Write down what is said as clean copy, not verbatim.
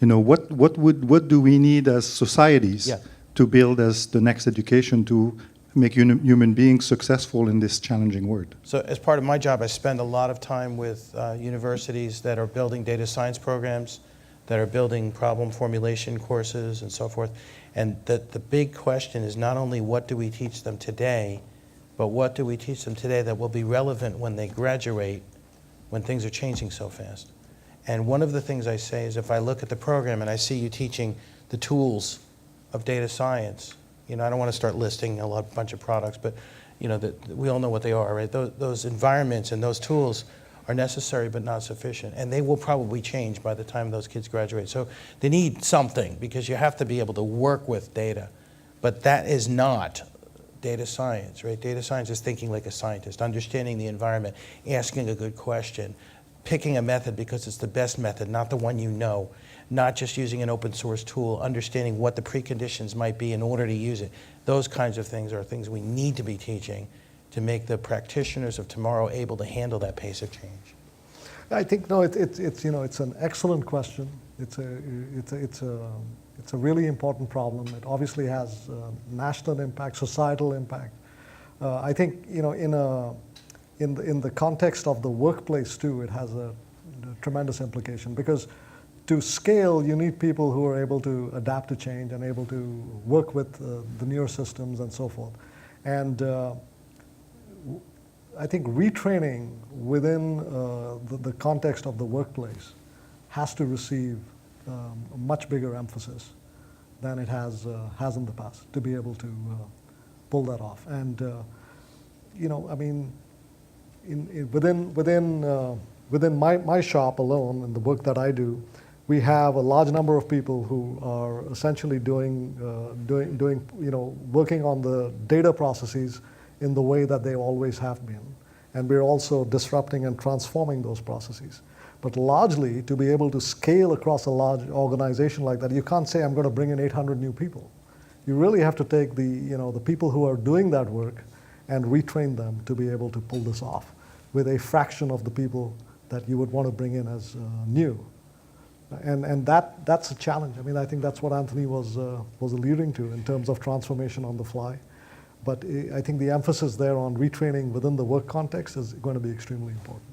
what do we need as societies Yeah. to build as the next education to make human beings successful in this challenging world? So as part of my job, I spend a lot of time with universities that are building data science programs, that are building problem formulation courses and so forth. And the big question is not only what do we teach them today, but what do we teach them today that will be relevant when they graduate, when things are changing so fast. And one of the things I say is if I look at the program and I see you teaching the tools of data science, I don't want to start listing a bunch of products, but we all know what they are, right? Those environments and those tools are necessary but not sufficient, and they will probably change by the time those kids graduate. So they need something because you have to be able to work with data, but that is not data science, right? Data science is thinking like a scientist, understanding the environment, asking a good question, picking a method because it's the best method, not the one you know, not just using an open source tool, understanding what the preconditions might be in order to use it. Those kinds of things are things we need to be teaching to make the practitioners of tomorrow able to handle that pace of change. I think it's an excellent question. It's a really important problem. It obviously has national impact, societal impact. I think in the context of the workplace too, it has a tremendous implication because to scale, you need people who are able to adapt to change and able to work with the newer systems and so forth. And I think retraining within the context of the workplace has to receive a much bigger emphasis than it has in the past to be able to pull that off. And within my shop alone and the work that I do, we have a large number of people who are essentially working on the data processes in the way that they always have been. And we're also disrupting and transforming those processes. But largely, to be able to scale across a large organization like that, you can't say, I'm going to bring in 800 new people. You really have to take the people who are doing that work and retrain them to be able to pull this off with a fraction of the people that you would want to bring in as new. And that's a challenge. I mean, I think that's what Anthony was alluding to in terms of transformation on the fly. But I think the emphasis there on retraining within the work context is going to be extremely important.